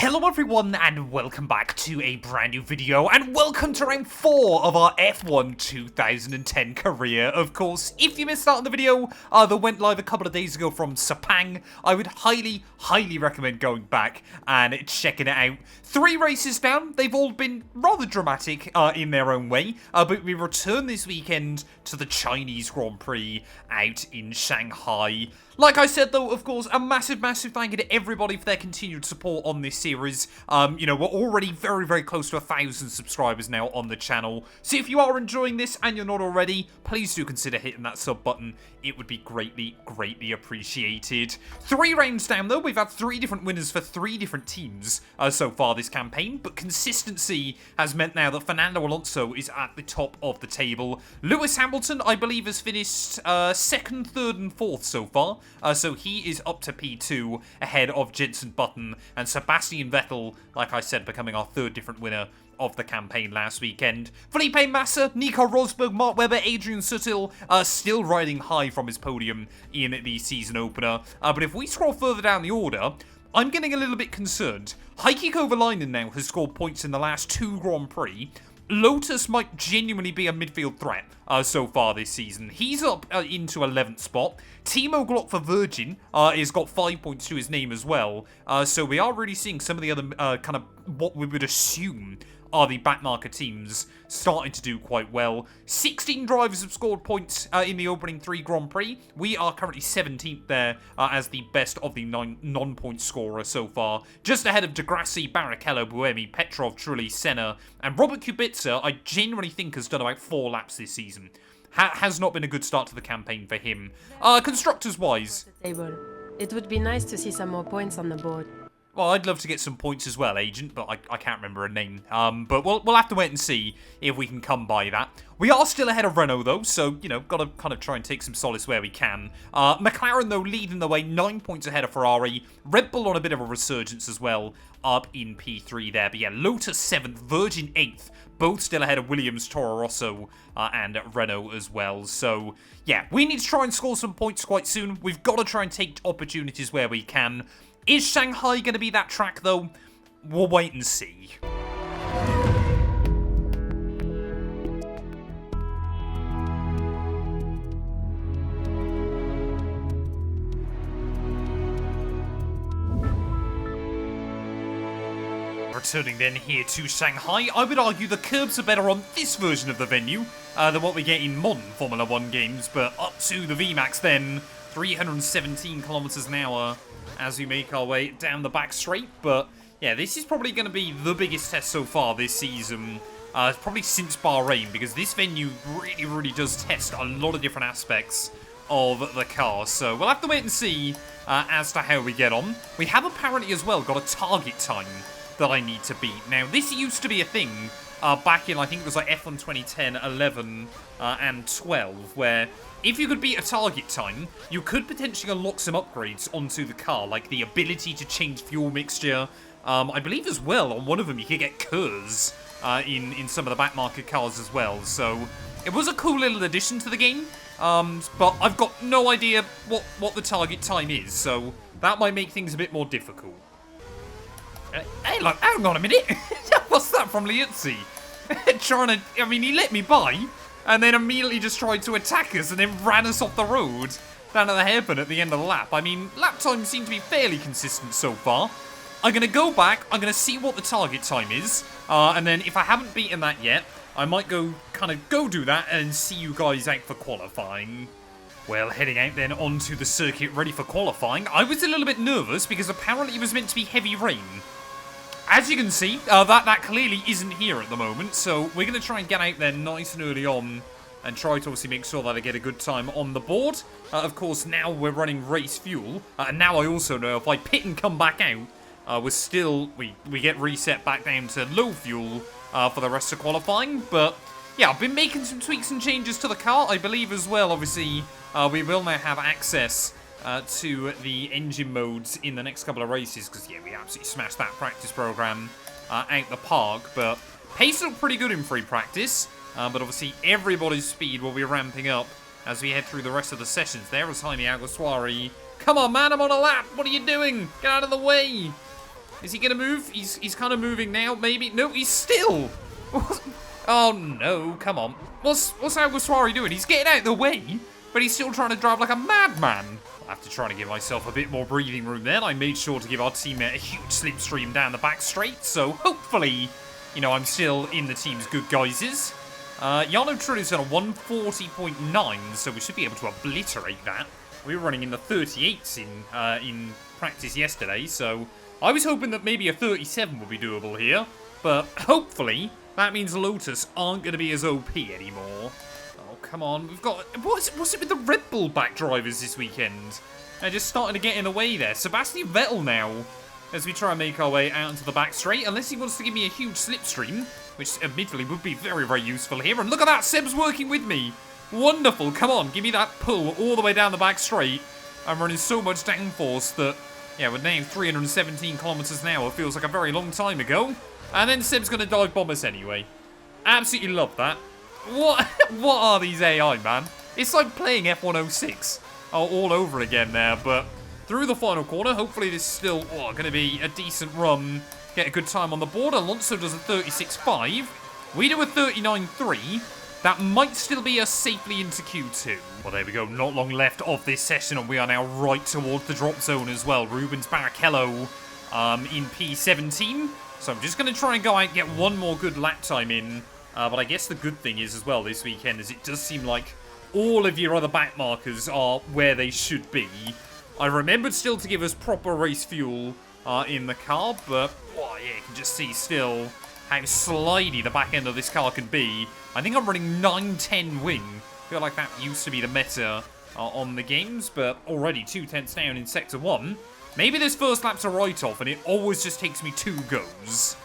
Hello everyone and welcome back to a brand new video and welcome to round 4 of our F1 2010 career. Of course, if you missed out on the video that went live a couple of days ago from Sepang, I would highly recommend going back and checking it out. 3 races down, they've all been rather dramatic in their own way, but we return this weekend to the Chinese Grand Prix out in Shanghai. Like I said though, of course, a massive thank you to everybody for their continued support on this series. You know, we're already very close to 1,000 subscribers now on the channel. So if you are enjoying this and you're not already, please do consider hitting that sub button. It would be greatly appreciated. 3 rounds down though, we've had 3 different winners for 3 different teams so far this campaign, but consistency has meant now that Fernando Alonso is at the top of the table. Lewis Hamilton, I believe, has finished 2nd, 3rd and 4th so far. So he is up to P2 ahead of Jenson Button and Sebastian Vettel, like I said, becoming our 3rd different winner of the campaign last weekend. Felipe Massa, Nico Rosberg, Mark Webber, Adrian Sutil still riding high from his podium in the season opener. But if we scroll further down the order, I'm getting a little bit concerned. Heikki Kovalainen now has scored points in the last 2 Grand Prix. Lotus might genuinely be a midfield threat so far this season. He's up into 11th spot. Timo Glock for Virgin has got 5 points to his name as well. So we are really seeing some of the other kind of what we would assume are the backmarker teams starting to do quite well. 16 drivers have scored points in the opening 3 Grand Prix. We are currently 17th there as the best of the non-point scorer so far. Just ahead of Degrassi, Barrichello, Buemi, Petrov, Trulli, Senna, and Robert Kubica, I genuinely think has done about 4 laps this season. Has not been a good start to the campaign for him. Constructors-wise, it would be nice to see some more points on the board. Well, I'd love to get some points as well, Agent, but I can't remember a name. But we'll have to wait and see if we can come by that. We are still ahead of Renault, though, so, you know, got to kind of try and take some solace where we can. McLaren, though, leading the way, 9 points ahead of Ferrari. Red Bull on a bit of a resurgence as well, up in P3 there. But yeah, Lotus 7th, Virgin 8th, both still ahead of Williams, Toro Rosso, and Renault as well. So, yeah, we need to try and score some points quite soon. We've got to try and take opportunities where we can. Is Shanghai going to be that track, though? We'll wait and see. Returning then here to Shanghai, I would argue the curbs are better on this version of the venue than what we get in modern Formula 1 games, but up to the VMAX then, 317 kilometers an hour as we make our way down the back straight. But yeah, this is probably going to be the biggest test so far this season, probably since Bahrain, because this venue really does test a lot of different aspects of the car. So we'll have to wait and see as to how we get on. We have apparently as well got a target time that I need to beat. Now, this used to be a thing back in, I think it was like F1 2010, 11, and 12, where if you could beat a target time, you could potentially unlock some upgrades onto the car, like the ability to change fuel mixture. I believe as well, on one of them, you could get KERS in some of the backmarket cars as well. So it was a cool little addition to the game, but I've got no idea what the target time is, so that might make things a bit more difficult. Hey, look, hang on a minute. What's that from Liuzzi? I mean, he let me by, and then immediately just tried to attack us and then ran us off the road down at the hairpin at the end of the lap. I mean, lap times seem to be fairly consistent so far. I'm going to go back, I'm going to see what the target time is, and then if I haven't beaten that yet, I might go do that and see you guys out for qualifying. Well, heading out then onto the circuit ready for qualifying. I was a little bit nervous because apparently it was meant to be heavy rain. As you can see, that clearly isn't here at the moment, so we're going to try and get out there nice and early on and try to obviously make sure that I get a good time on the board. Of course, now we're running race fuel, and now I also know if I pit and come back out, we get reset back down to low fuel for the rest of qualifying. But yeah, I've been making some tweaks and changes to the car, I believe as well. Obviously, we will now have access to the engine modes in the next couple of races, because yeah, we absolutely smashed that practice program out the park. But pace looked pretty good in free practice, but obviously everybody's speed will be ramping up as we head through the rest of the sessions. There is Jaime Alguersuari. Come on, man, I'm on a lap. What are you doing? Get out of the way. Is he going to move? He's kind of moving now, maybe. No, he's still. Oh, no. Come on. What's Alguersuari doing? He's getting out of the way, but he's still trying to drive like a madman. After trying to give myself a bit more breathing room then, I made sure to give our teammate a huge slipstream down the back straight, so hopefully, you know, I'm still in the team's good guises. Jarno Trulli's on a 140.9, so we should be able to obliterate that. We were running in the 38s in practice yesterday, so I was hoping that maybe a 37 would be doable here, but hopefully that means Lotus aren't going to be as OP anymore. Oh, come on. We've got... What's it with the Red Bull back drivers this weekend? They're just starting to get in the way there. Sebastian Vettel now, as we try and make our way out into the back straight, unless he wants to give me a huge slipstream, which admittedly would be very, very useful here. And look at that, Seb's working with me. Wonderful. Come on, give me that pull all the way down the back straight. I'm running so much downforce that, yeah, we're now 317 kilometers an hour. Feels like a very long time ago. And then Seb's going to dive bomb us anyway. Absolutely love that. What are these AI, man? It's like playing F106 all over again there, but through the final corner, hopefully this is still going to be a decent run. Get a good time on the board. Alonso does a 36.5. We do a 39.3. That might still be us safely into Q2. Well, there we go. Not long left of this session, and we are now right towards the drop zone as well. Rubens Barrichello in P17. So I'm just going to try and go out and get one more good lap time in. But I guess the good thing is as well this weekend is it does seem like all of your other back markers are where they should be. I remembered still to give us proper race fuel in the car, but oh, yeah, you can just see still how slidey the back end of this car can be. I think I'm running 9-10 wing. I feel like that used to be the meta on the games, but already 2 tenths down in Sector 1. Maybe this first lap's a write-off, and it always just takes me 2 goes.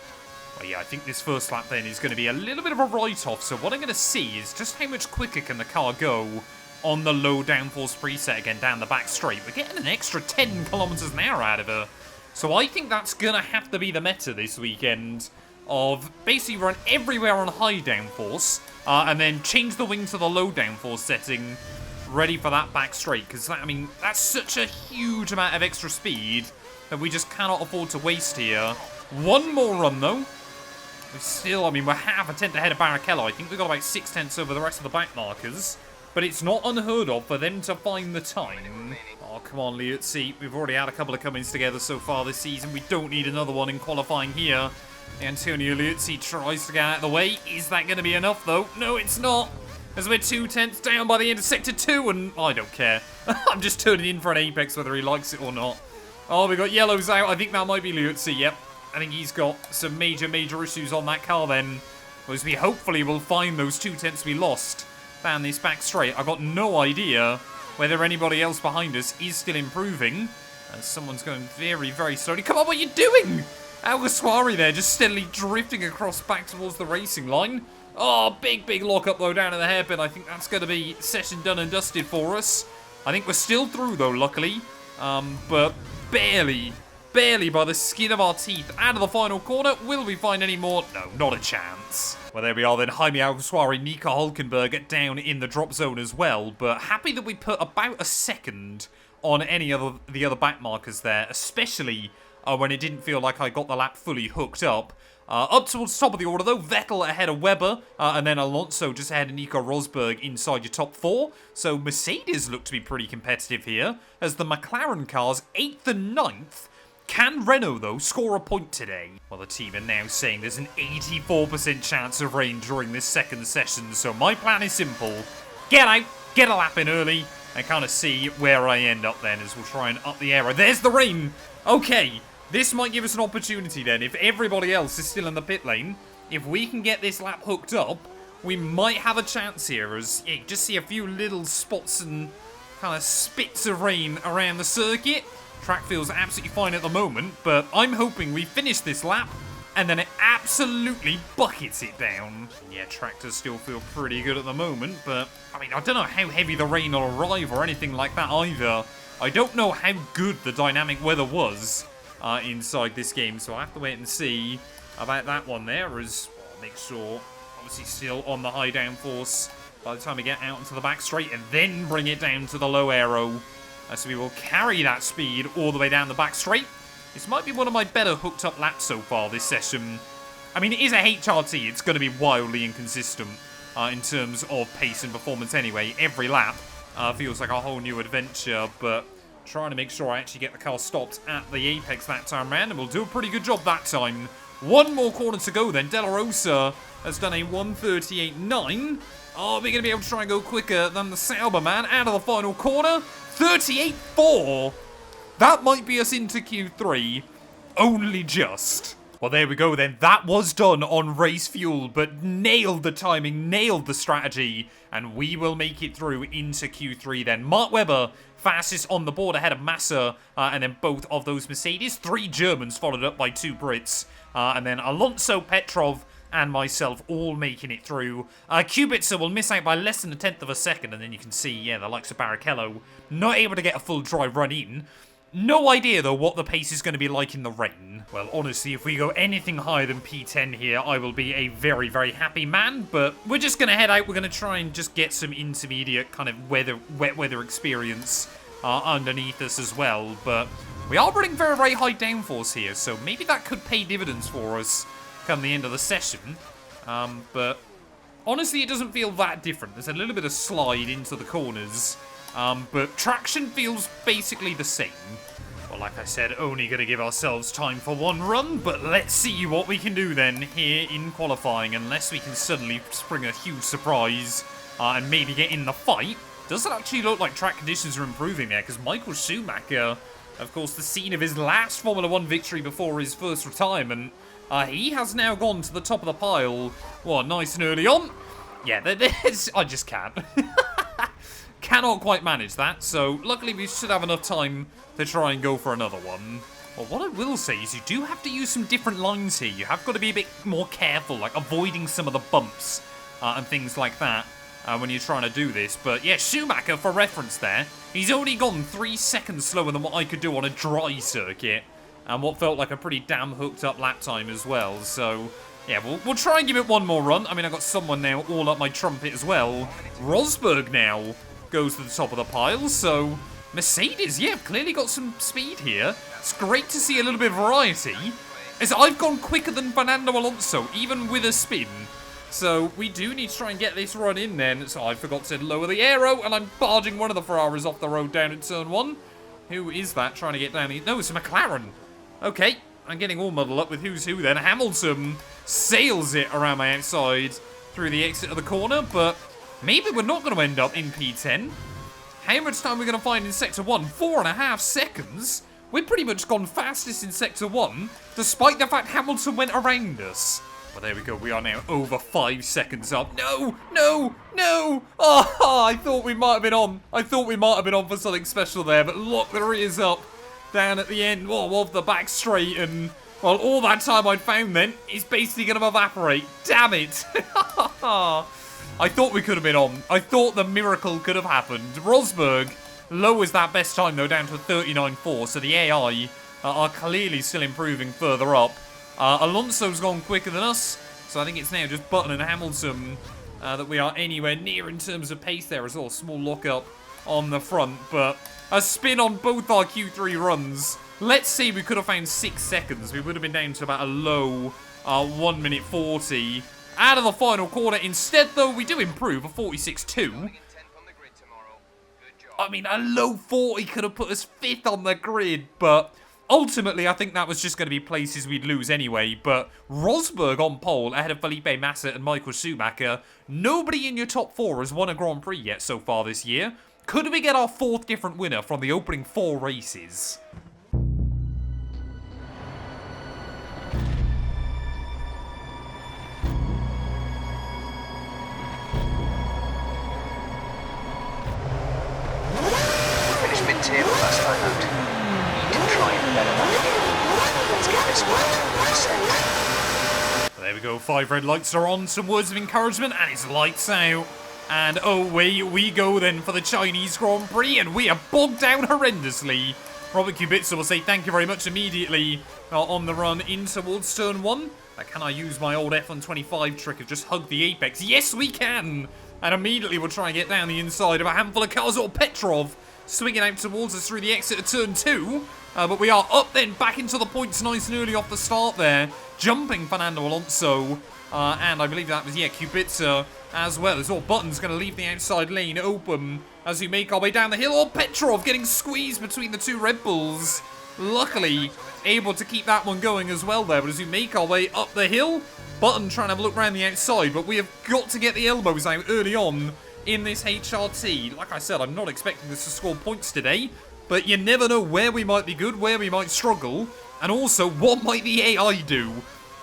Well, yeah, I think this first lap then is going to be a little bit of a write-off, so what I'm going to see is just how much quicker can the car go on the low downforce preset again down the back straight. We're getting an extra 10 kilometers an hour out of her. So I think that's going to have to be the meta this weekend of basically run everywhere on high downforce and then change the wing to the low downforce setting ready for that back straight, because I mean that's such a huge amount of extra speed that we just cannot afford to waste here. One more run though. We still, I mean, we're half a tenth ahead of Barrichello. I think we've got about 6 tenths over the rest of the back markers, but it's not unheard of for them to find the time. Oh, come on, Liuzzi. We've already had a couple of come-ins together so far this season. We don't need another one in qualifying here. Antonio Liuzzi tries to get out of the way. Is that going to be enough though? No, it's not. As we're 2 tenths down by the end of Sector 2, and I don't care. I'm just turning in for an apex whether he likes it or not. Oh, we got yellows out. I think that might be Liuzzi, yep. I think he's got some major issues on that car then. As we hopefully will find those 2 tenths we lost down this back straight. I've got no idea whether anybody else behind us is still improving. And someone's going very, very slowly. Come on, what are you doing? Alguersuari there, just steadily drifting across back towards the racing line. Oh, big lock-up, though, down in the hairpin. I think that's going to be session done and dusted for us. I think we're still through, though, luckily. But barely by the skin of our teeth out of the final corner. Will we find any more? No, not a chance. Well, there we are then. Jaime Alguersuari, Nico Hulkenberg down in the drop zone as well. But happy that we put about a second on any of the other back markers there, especially when it didn't feel like I got the lap fully hooked up. Up towards the top of the order, though, Vettel ahead of Webber, and then Alonso just ahead of Nico Rosberg inside your top 4. So Mercedes look to be pretty competitive here, as the McLaren cars 8th and 9th. Can Renault, though, score a point today? Well, the team are now saying there's an 84% chance of rain during this second session, so my plan is simple. Get out, get a lap in early, and kind of see where I end up then, as we'll try and up the aero. There's the rain! Okay. This might give us an opportunity then. If everybody else is still in the pit lane, if we can get this lap hooked up, we might have a chance here, as you just see a few little spots and kind of spits of rain around the circuit. Track feels absolutely fine at the moment, but I'm hoping we finish this lap and then it absolutely buckets it down. Yeah, track does still feel pretty good at the moment, but I mean, I don't know how heavy the rain will arrive or anything like that either. I don't know how good the dynamic weather was inside this game, so I have to wait and see about that one there, as well, make sure obviously still on the high downforce by the time we get out into the back straight, and then bring it down to the low aero, so we will carry that speed all the way down the back straight. This might be one of my better hooked up laps so far this session. I mean, it is a HRT. It's going to be wildly inconsistent in terms of pace and performance anyway. Every lap feels like a whole new adventure, but trying to make sure I actually get the car stopped at the apex that time round, and we'll do a pretty good job that time. One more corner to go then. De La Rosa has done a 1:38.9. Are we going to be able to try and go quicker than the Sauber man out of the final corner? 38.4. That might be us into Q3. Only just. Well, there we go then. That was done on race fuel, but nailed the timing, nailed the strategy, and we will make it through into Q3 then. Mark Webber, fastest on the board ahead of Massa, and then both of those Mercedes. 3 Germans followed up by 2 Brits, and then Alonso, Petrov, and myself all making it through. Kubica will miss out by less than 1/10 of a second, and then you can see, yeah, the likes of Barrichello not able to get a full dry run in. No idea, though, what the pace is going to be like in the rain. Well, honestly, if we go anything higher than P10 here, I will be a very, very happy man. But we're just going to head out. We're going to try and just get some intermediate kind of wet weather experience underneath us as well. But we are running very, very high downforce here, so maybe that could pay dividends for us come the end of the session. But honestly, it doesn't feel that different. There's a little bit of slide into the corners. But traction feels basically the same. Well, like I said, only going to give ourselves time for 1 run, but let's see what we can do then here in qualifying, unless we can suddenly spring a huge surprise and maybe get in the fight. Doesn't actually look like track conditions are improving there, because Michael Schumacher, of course, the scene of his last Formula 1 victory before his first retirement, he has now gone to the top of the pile. What, nice and early on? Yeah, I just can't. Cannot quite manage that, so luckily we should have enough time to try and go for another one. Well, what I will say is you do have to use some different lines here. You have got to be a bit more careful, like avoiding some of the bumps and things like that when you're trying to do this. But yeah, Schumacher, for reference there, he's only gone 3 seconds slower than what I could do on a dry circuit, and what felt like a pretty damn hooked up lap time as well. So yeah, we'll try and give it one more run. I mean, I got someone now all up my trumpet as well. Rosberg now goes to the top of the pile, so Mercedes, yeah, clearly got some speed here. It's great to see a little bit of variety, as I've gone quicker than Fernando Alonso, even with a spin. So we do need to try and get this run in then. So I forgot to lower the aero, and I'm barging one of the Ferraris off the road down in turn 1. Who is that trying to get down? No, it's a McLaren. Okay, I'm getting all muddled up with who's who then. Hamilton sails it around my outside through the exit of the corner, but maybe we're not going to end up in P10. How much time are we going to find in Sector 1? 4.5 seconds? We've pretty much gone fastest in Sector 1, despite the fact Hamilton went around us. Well, there we go. We are now over 5 seconds up. No, no, no. Oh, I thought we might have been on. I thought we might have been on for something special there, but look, the rear's up down at the end of the back straight, and well, all that time I'd found then is basically going to evaporate. Damn it. I thought we could have been on. I thought the miracle could have happened. Rosberg lowers that best time, though, down to 39.4, so the AI are clearly still improving further up. Alonso's gone quicker than us, so I think it's now just Button and Hamilton that we are anywhere near in terms of pace there as well. Small lock-up on the front, but a spin on both our Q3 runs. Let's see, we could have found 6 seconds. We would have been down to about a low 1 minute 40. Out of the final quarter. Instead, though, we do improve a 46.2. I mean, a low 40 could have put us 5th on the grid, but ultimately, I think that was just going to be places we'd lose anyway. But Rosberg on pole ahead of Felipe Massa and Michael Schumacher. Nobody in your top 4 has won a Grand Prix yet so far this year. Could we get our 4th different winner from the opening 4 races? Mid-table last time out. Need to try and better that again. Let's get this one 100%. There we go, 5 red lights are on, some words of encouragement, and it's lights out. And away we go then for the Chinese Grand Prix, and we are bogged down horrendously. Robert Kubica will say thank you very much immediately on the run in towards turn 1. Can I use my old F125 trick of just hug the apex? Yes, we can! And immediately we'll try and get down the inside of a handful of cars, or Petrov swinging out towards us through the exit of turn 2. But we are up then, back into the points nice and early off the start there. Jumping Fernando Alonso. And I believe that was, Kubica as well. As all Button's going to leave the outside lane open as we make our way down the hill. Oh, Petrov getting squeezed between the two Red Bulls. Luckily, able to keep that one going as well there. But as we make our way up the hill, Button trying to have a look around the outside. But we have got to get the elbows out early on in this HRT. Like I said, I'm not expecting this to score points today. But you never know where we might be good, where we might struggle. And also, what might the AI do?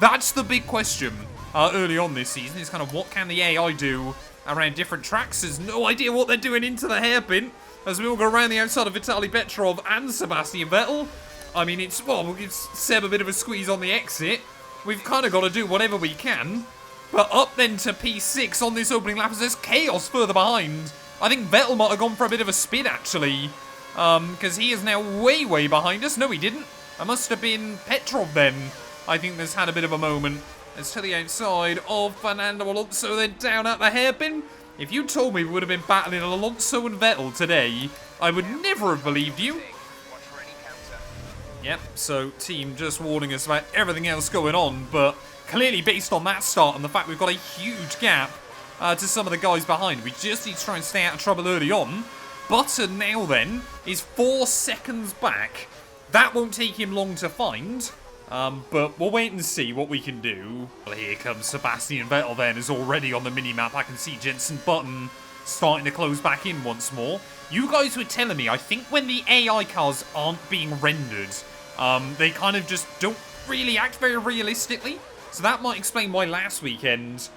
That's the big question early on this season. Is kind of what can the AI do around different tracks? There's no idea what they're doing into the hairpin. As we all go around the outside of Vitaly Petrov and Sebastian Vettel. I mean, we'll give Seb a bit of a squeeze on the exit. We've kind of got to do whatever we can. But up then to P6 on this opening lap as there's chaos further behind. I think Vettel might have gone for a bit of a spin, actually. Because he is now way, way behind us. No, he didn't. That must have been Petrov then. I think there's had a bit of a moment. It's to the outside of Fernando Alonso, then down at the hairpin. If you told me we would have been battling Alonso and Vettel today, I would never have believed you. Yep, so team just warning us about everything else going on, but clearly based on that start and the fact we've got a huge gap to some of the guys behind, we just need to try and stay out of trouble early on. Button now then is 4 seconds back. That won't take him long to find. But we'll wait and see what we can do. Well, here comes Sebastian Vettel then, is already on the mini-map. I can see Jenson Button starting to close back in once more. You guys were telling me, I think when the AI cars aren't being rendered, they kind of just don't really act very realistically. So that might explain why last weekend,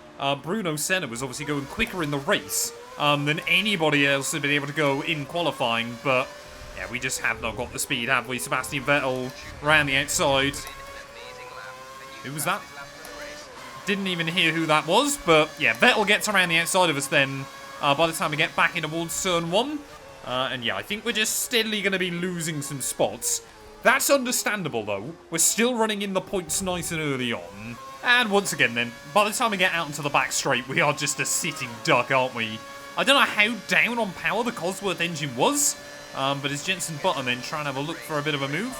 Bruno Senna was obviously going quicker in the race than anybody else had been able to go in qualifying. But yeah, we just have not got the speed, have we? Sebastian Vettel around the outside. Who was that? Didn't even hear who that was, but yeah, Vettel gets around the outside of us then by the time we get back in towards turn 1. And yeah, I think we're just steadily going to be losing some spots. That's understandable though. We're still running in the points nice and early on. And once again then, by the time we get out into the back straight, we are just a sitting duck, aren't we? I don't know how down on power the Cosworth engine was, but it's Jenson Button then trying to have a look for a bit of a move.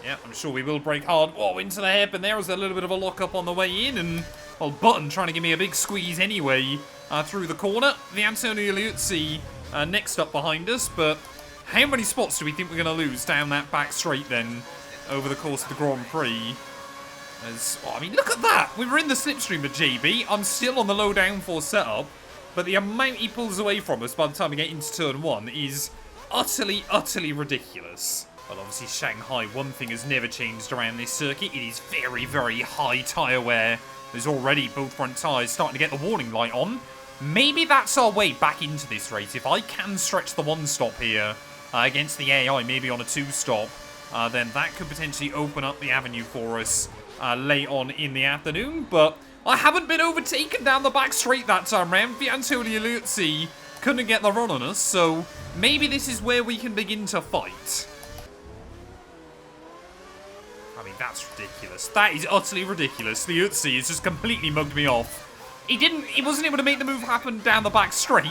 Yeah, I'm sure we will break hard. Oh, into the hairpin there was a little bit of a lock-up on the way in, and well, Button trying to give me a big squeeze anyway through the corner. The Antonio Liuzzi next up behind us, but how many spots do we think we're going to lose down that back straight then over the course of the Grand Prix? I mean, look at that! We were in the slipstream with JB. I'm still on the low downforce setup, but the amount he pulls away from us by the time we get into turn 1 is utterly, utterly ridiculous. Well, obviously, Shanghai, one thing has never changed around this circuit. It is very, very high tyre wear. There's already both front tyres starting to get the warning light on. Maybe that's our way back into this race. If I can stretch the 1-stop here against the AI, maybe on a 2-stop, then that could potentially open up the avenue for us late on in the afternoon. But I haven't been overtaken down the back straight that time round. Antonio Liuzzi couldn't get the run on us, so maybe this is where we can begin to fight. I mean, that's ridiculous. That is utterly ridiculous. Liuzzi has just completely mugged me off. He wasn't able to make the move happen down the back straight,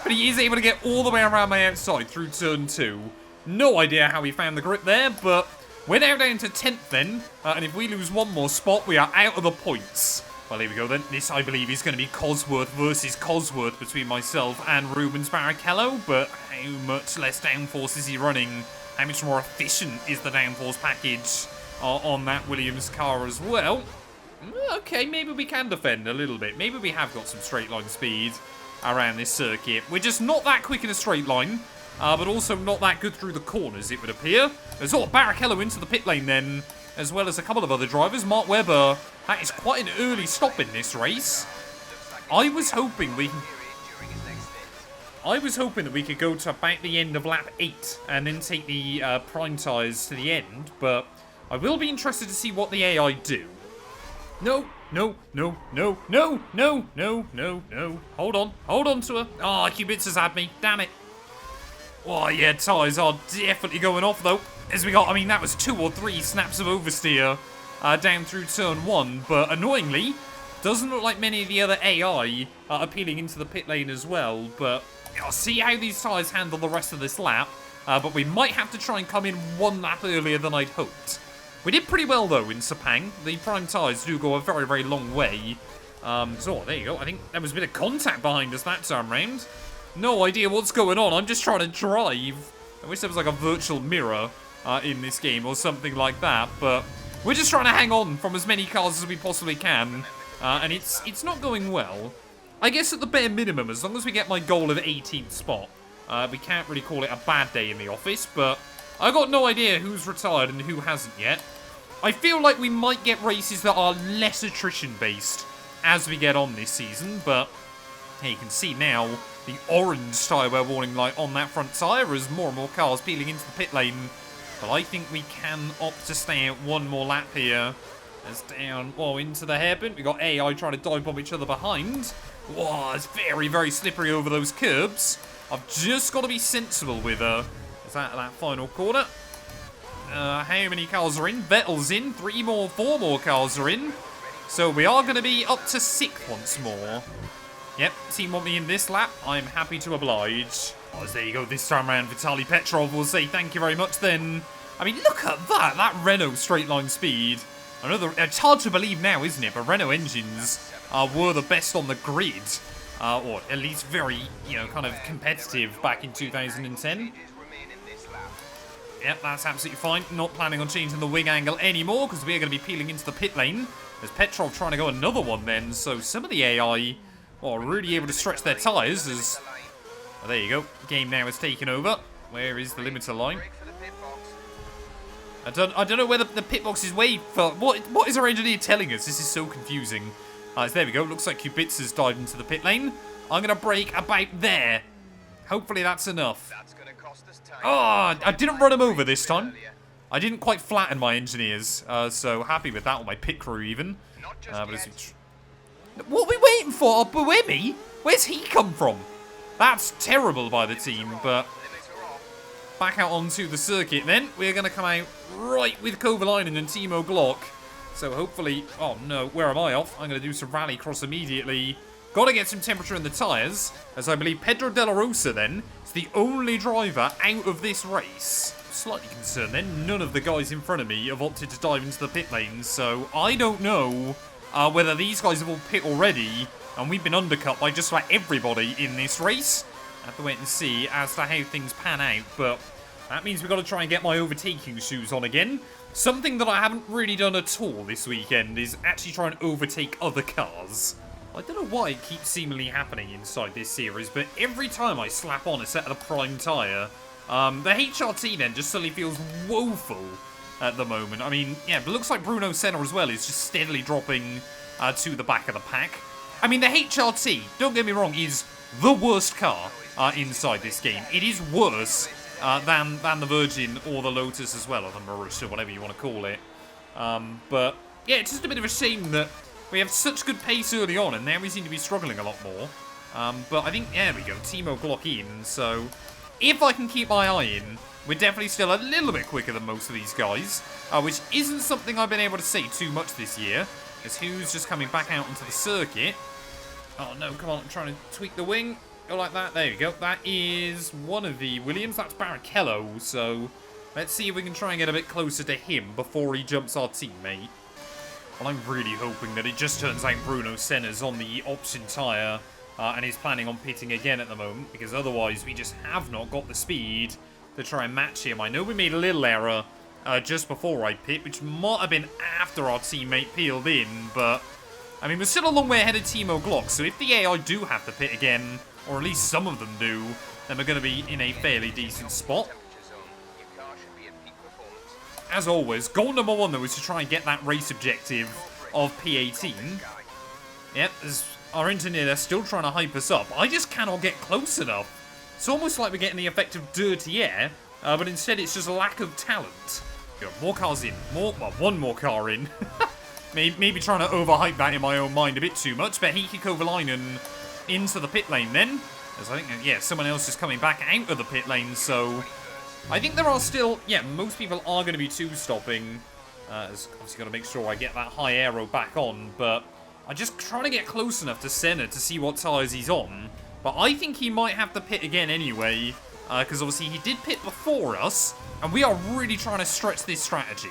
but he is able to get all the way around my outside through turn 2. No idea how he found the grip there, but we're now down to 10th then, and if we lose one more spot, we are out of the points. Well, here we go then. This, I believe, is going to be Cosworth versus Cosworth between myself and Rubens Barrichello, but how much less downforce is he running? How much more efficient is the downforce package on that Williams car as well? Okay, maybe we can defend a little bit. Maybe we have got some straight line speed around this circuit. We're just not that quick in a straight line, but also not that good through the corners, it would appear. There's Barrichello into the pit lane then, as well as a couple of other drivers. Mark Webber, that is quite an early stop in this race. I was hoping that we could go to about the end of lap 8 and then take the prime tyres to the end, but I will be interested to see what the AI do. No. Hold on to her. Oh, Kubica's had me. Damn it. Oh, yeah, tyres are definitely going off, though. As we got, I mean, that was 2 or 3 snaps of oversteer down through turn 1. But annoyingly, doesn't look like many of the other AI are appealing into the pit lane as well. But I'll see how these tyres handle the rest of this lap. But we might have to try and come in one lap earlier than I'd hoped. We did pretty well, though, in Sepang. The prime tyres do go a very, very long way. So, there you go. I think there was a bit of contact behind us that time round. No idea what's going on. I'm just trying to drive. I wish there was, like, a virtual mirror in this game or something like that. But we're just trying to hang on from as many cars as we possibly can. And it's not going well. I guess at the bare minimum, as long as we get my goal of 18th spot, we can't really call it a bad day in the office, but I got no idea who's retired and who hasn't yet. I feel like we might get races that are less attrition-based as we get on this season, but hey, you can see now the orange tyre wear warning light on that front tyre as more and more cars peeling into the pit lane. But I think we can opt to stay out one more lap here. As down, into the hairpin. We got AI trying to dive bomb each other behind. Whoa, it's very, very slippery over those curbs. I've just got to be sensible with is that final corner. How many cars are in? Vettel's in. 3 more, 4 more cars are in. So we are going to be up to 6th once more. Yep, team want me in this lap. I'm happy to oblige. There you go. This time around, Vitaly Petrov will say thank you very much then. I mean, look at that. That Renault straight line speed. It's hard to believe now, isn't it? But Renault engines were the best on the grid. Or at least very, kind of competitive back in 2010. Yep, that's absolutely fine. Not planning on changing the wing angle anymore because we are going to be peeling into the pit lane. There's Petrov trying to go another one then. So some of the AI are really able to stretch their tyres as... Well, there you go. Game now is taken over. Where is the limiter line? I don't know where the pit box is waiting for. What is our engineer telling us? This is so confusing. So there we go. Looks like Kubitsa's dived into the pit lane. I'm going to brake about there. Hopefully that's enough. Oh, I didn't run him over this time. I didn't quite flatten my engineers. So happy with that, or my pit crew even. What are we waiting for? Buemi? Where's he come from? That's terrible by the team, but... Back out onto the circuit then. We're going to come out right with Kovalainen and Timo Glock. So hopefully... Oh no, where am I off? I'm going to do some rallycross immediately. Got to get some temperature in the tyres. As I believe Pedro De La Rosa then is the only driver out of this race. Slightly concerned then. None of the guys in front of me have opted to dive into the pit lanes. So I don't know whether these guys have all pit already. And we've been undercut by just about everybody in this race. Have to wait and see as to how things pan out, but that means we've got to try and get my overtaking shoes on again. Something that I haven't really done at all this weekend is actually try and overtake other cars. I don't know why it keeps seemingly happening inside this series, but every time I slap on a set of the prime tyre, the HRT then just suddenly feels woeful at the moment. I mean, yeah, it looks like Bruno Senna as well is just steadily dropping to the back of the pack. I mean, the HRT, don't get me wrong, is the worst car inside this game. It is worse than the Virgin or the Lotus as well, or the Marussia, whatever you want to call it. But, yeah, it's just a bit of a shame that we have such good pace early on, and now we seem to be struggling a lot more. But I think, there we go, Timo Glock in, so if I can keep my eye in, we're definitely still a little bit quicker than most of these guys, which isn't something I've been able to say too much this year, as who's just coming back out onto the circuit. Oh no, come on, I'm trying to tweak the wing. Go like that, there we go. That is one of the Williams, that's Barrichello, so let's see if we can try and get a bit closer to him before he jumps our teammate. Well, I'm really hoping that it just turns out Bruno Senna's on the option tyre and is planning on pitting again at the moment, because otherwise we just have not got the speed to try and match him. I know we made a little error just before I pit, which might have been after our teammate peeled in, but I mean, we're still a long way ahead of Timo Glock, so if the AI do have to pit again, or at least some of them do, then we're going to be in a fairly decent spot. As always, goal number 1, though, is to try and get that race objective of P18. Yep, our engineer, they're still trying to hype us up. I just cannot get close enough. It's almost like we're getting the effect of dirty air, but instead it's just a lack of talent. Go, more cars in. One more car in. Maybe trying to overhype that in my own mind a bit too much, but Heikki Kovalainen into the pit lane then. As I think, yeah, someone else is coming back out of the pit lane, so I think there are still, yeah, most people are going to be two-stopping. Obviously got to make sure I get that high aero back on, but I'm just trying to get close enough to Senna to see what tyres he's on. But I think he might have to pit again anyway, because obviously he did pit before us, and we are really trying to stretch this strategy.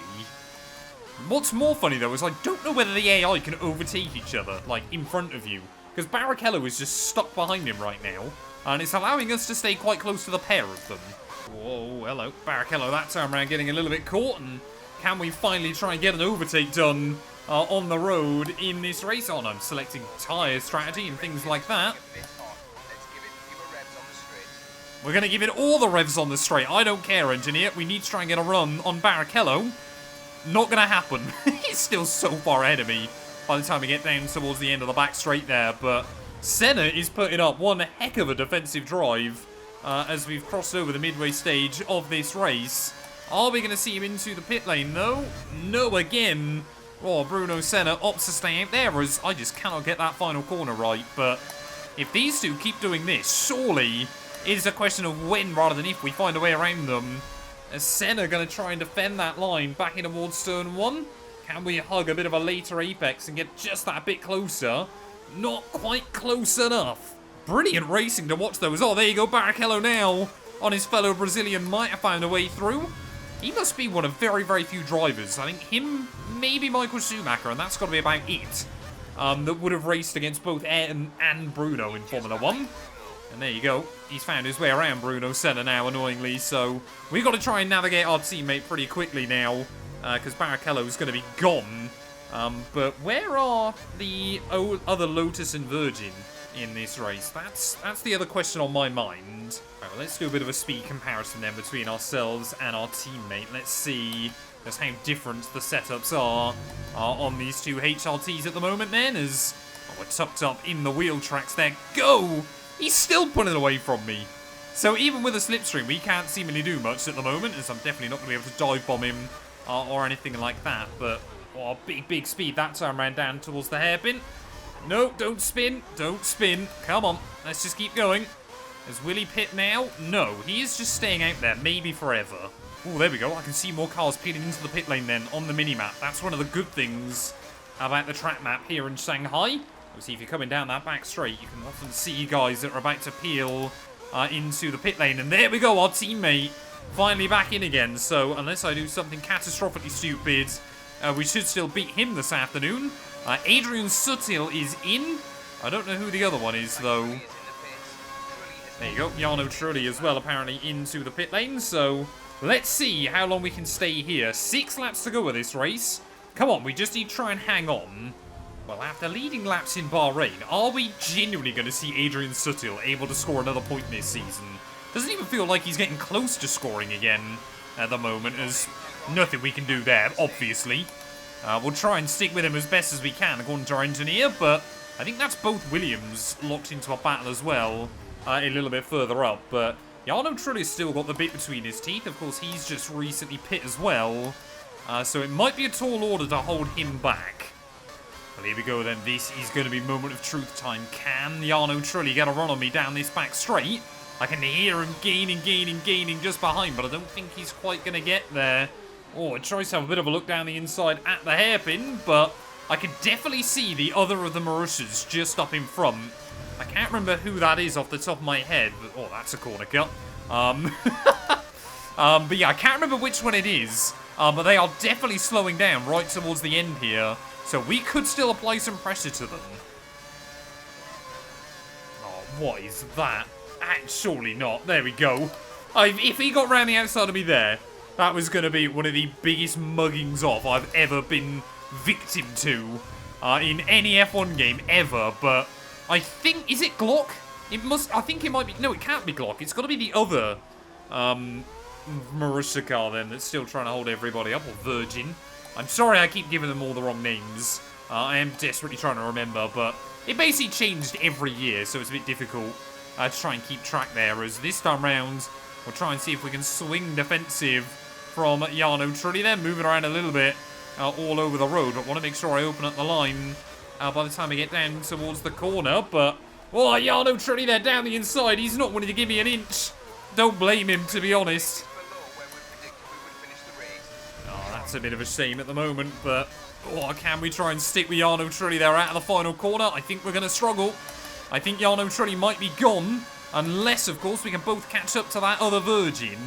What's more funny, though, is I don't know whether the AI can overtake each other, like, in front of you. Because Barrichello is just stuck behind him right now, and it's allowing us to stay quite close to the pair of them. Whoa, hello. Barrichello that time around getting a little bit caught, and can we finally try and get an overtake done on the road in this race? Oh, no, I'm selecting tyre strategy and things like that. We're going to give it all the revs on the straight. I don't care, engineer. We need to try and get a run on Barrichello. Not going to happen. He's still so far ahead of me by the time we get down towards the end of the back straight there. But Senna is putting up one heck of a defensive drive as we've crossed over the midway stage of this race. Are we going to see him into the pit lane, though? No, again. Oh, Bruno Senna opts to stay out there as I just cannot get that final corner right. But if these two keep doing this, surely it is a question of when rather than if we find a way around them. Is Senna going to try and defend that line back in towards turn 1? Can we hug a bit of a later apex and get just that bit closer? Not quite close enough. Brilliant racing to watch those. Oh, there you go. Barrichello now on his fellow Brazilian might have found a way through. He must be one of very, very few drivers. I think him, maybe Michael Schumacher, and that's got to be about it, that would have raced against both Ayrton and Bruno in Formula 1. And there you go. He's found his way around Bruno Senna now, annoyingly. So we've got to try and navigate our teammate pretty quickly now, because Barrichello's going to be gone. But where are the other Lotus and Virgin in this race? That's the other question on my mind. Right, well, let's do a bit of a speed comparison then between ourselves and our teammate. Let's see just how different the setups are on these two HRTs at the moment then, as we're tucked up in the wheel tracks there. Go! He's still pulling away from me. So even with a slipstream, we can't seemingly do much at the moment, as I'm definitely not going to be able to dive bomb him or anything like that. But, oh, big speed that time round down towards the hairpin. No, don't spin. Don't spin. Come on. Let's just keep going. Is Willie pit now? No, he is just staying out there, maybe forever. Oh, there we go. I can see more cars peeling into the pit lane then on the mini-map. That's one of the good things about the track map here in Shanghai. See, if you're coming down that back straight, you can often see guys that are about to peel into the pit lane. And there we go, our teammate finally back in again. So unless I do something catastrophically stupid, we should still beat him this afternoon. Adrian Sutil is in. I don't know who the other one is, though. There you go, Jarno Trulli as well, apparently into the pit lane. So let's see how long we can stay here. 6 laps to go of this race. Come on, we just need to try and hang on. Well, after leading laps in Bahrain, are we genuinely going to see Adrian Sutil able to score another point this season? Doesn't even feel like he's getting close to scoring again at the moment. There's nothing we can do there, obviously. We'll try and stick with him as best as we can, according to our engineer, but I think that's both Williams locked into a battle as well, a little bit further up. But Jarno Trulli's still got the bit between his teeth. Of course, he's just recently pit as well, so it might be a tall order to hold him back. Well, here we go then. This is going to be moment of truth time. Can Jarno Trulli get a run on me down this back straight? I can hear him gaining just behind, but I don't think he's quite going to get there. Oh, it tries to have a bit of a look down the inside at the hairpin, but I can definitely see the other of the Marussias just up in front. I can't remember who that is off the top of my head, but oh, that's a corner cut. But yeah, I can't remember which one it is, but they are definitely slowing down right towards the end here. So we could still apply some pressure to them. Oh, what is that? Surely not. There we go. If he got round the outside of me there, that was going to be one of the biggest muggings off I've ever been victim to in any F1 game ever. But I think, is it Glock? I think it might be, no, it can't be Glock. It's got to be the other Marussia car then that's still trying to hold everybody up, or Virgin. I'm sorry I keep giving them all the wrong names. I am desperately trying to remember, but it basically changed every year, so it's a bit difficult to try and keep track there. As this time round, we'll try and see if we can swing defensive from Jarno Trulli there, moving around a little bit all over the road. But want to make sure I open up the line by the time I get down towards the corner. But, oh, Jarno Trulli there down the inside. He's not wanting to give me an inch. Don't blame him, to be honest. That's a bit of a shame at the moment, but oh, can we try and stick with Jarno Trulli there out of the final corner? I think we're going to struggle. I think Jarno Trulli might be gone. Unless, of course, we can both catch up to that other Virgin.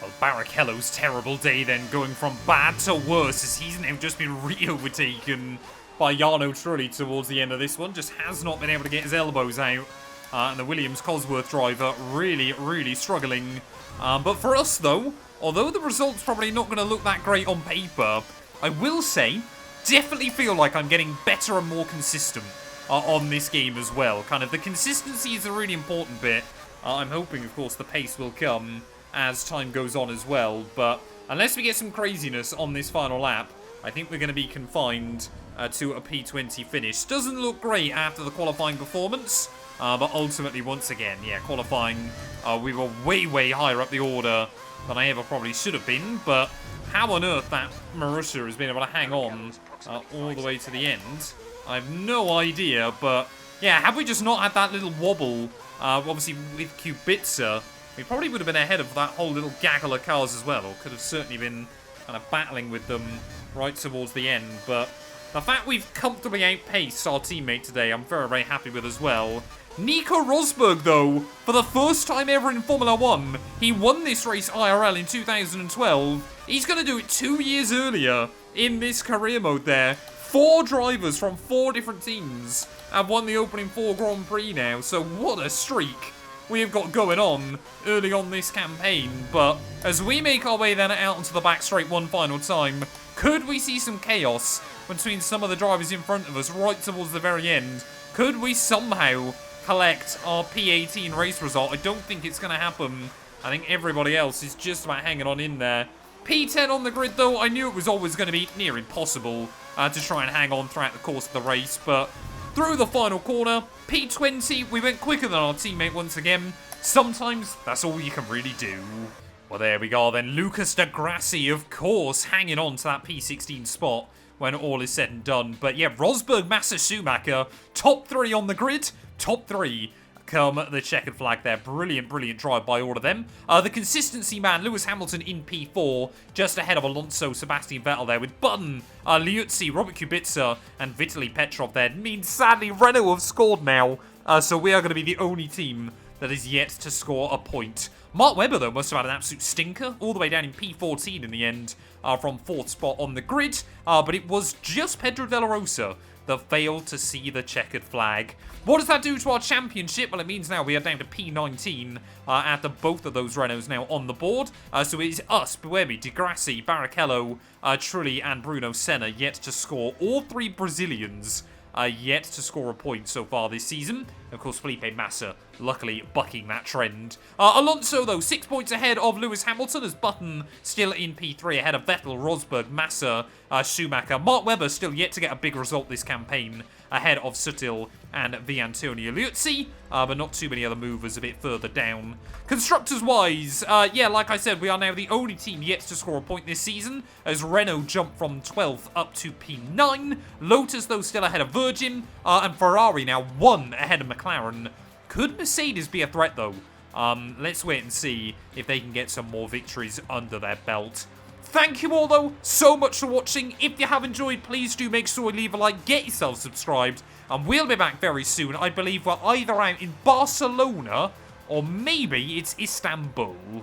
Well, Barrichello's terrible day then, going from bad to worse as he's now just been re-overtaken by Jarno Trulli towards the end of this one. Just has not been able to get his elbows out. And the Williams-Cosworth driver really, really struggling. But for us, though, although the result's probably not going to look that great on paper, I will say, definitely feel like I'm getting better and more consistent on this game as well. Kind of the consistency is a really important bit. I'm hoping, of course, the pace will come as time goes on as well. But unless we get some craziness on this final lap, I think we're going to be confined to a P20 finish. Doesn't look great after the qualifying performance. But ultimately, once again, yeah, qualifying, we were way, way higher up the order than I ever probably should have been. But how on earth that Marussia has been able to hang on all the way to the end, I have no idea. But yeah, had we just not had that little wobble, obviously with Kubica, we probably would have been ahead of that whole little gaggle of cars as well, or could have certainly been kind of battling with them right towards the end. But the fact we've comfortably outpaced our teammate today, I'm very, very happy with as well. Nico Rosberg, though, for the first time ever in Formula 1, he won this race IRL in 2012. He's going to do it 2 years earlier in this career mode there. 4 drivers from 4 different teams have won the opening 4 Grand Prix now, so what a streak we have got going on early on this campaign. But as we make our way then out onto the back straight one final time, could we see some chaos between some of the drivers in front of us right towards the very end? Could we somehow collect our P18 race result? I don't think it's going to happen. I think everybody else is just about hanging on in there. P10 on the grid, though, I knew it was always going to be near impossible to try and hang on throughout the course of the race, but through the final corner, P20, we went quicker than our teammate once again. Sometimes that's all you can really do. Well, there we go then. Lucas Di Grassi, of course, hanging on to that P16 spot when all is said and done. But yeah, Rosberg, Massa, Schumacher, top 3 on the grid. Top 3 come the checkered flag there. Brilliant, brilliant drive by all of them. The consistency man, Lewis Hamilton in P4, just ahead of Alonso, Sebastian Vettel there with Button, Liuzzi, Robert Kubica, and Vitaly Petrov there. It means, sadly, Renault have scored now, so we are going to be the only team that is yet to score a point. Mark Webber, though, must have had an absolute stinker, all the way down in P14 in the end, from 4th spot on the grid, but it was just Pedro de la Rosa that failed to see the checkered flag. What does that do to our championship? Well, it means now we are down to P19 after both of those Renaults now on the board. So it is us, Buemi, Di Grassi, Barrichello, Trulli, and Bruno Senna yet to score. All 3 Brazilians yet to score a point so far this season. Of course, Felipe Massa, luckily bucking that trend. Alonso, though, 6 points ahead of Lewis Hamilton, as Button still in P3, ahead of Vettel, Rosberg, Massa, Schumacher. Mark Webber still yet to get a big result this campaign, ahead of Sutil and Antonio Liuzzi, but not too many other movers a bit further down. Constructors-wise, yeah, like I said, we are now the only team yet to score a point this season, as Renault jumped from 12th up to P9. Lotus, though, still ahead of Virgin, and Ferrari now 1 ahead of McLaren. Could Mercedes be a threat, though? Let's wait and see if they can get some more victories under their belt. Thank you all, though, so much for watching. If you have enjoyed, please do make sure you leave a like, get yourself subscribed, and we'll be back very soon. I believe we're either out in Barcelona or maybe it's Istanbul.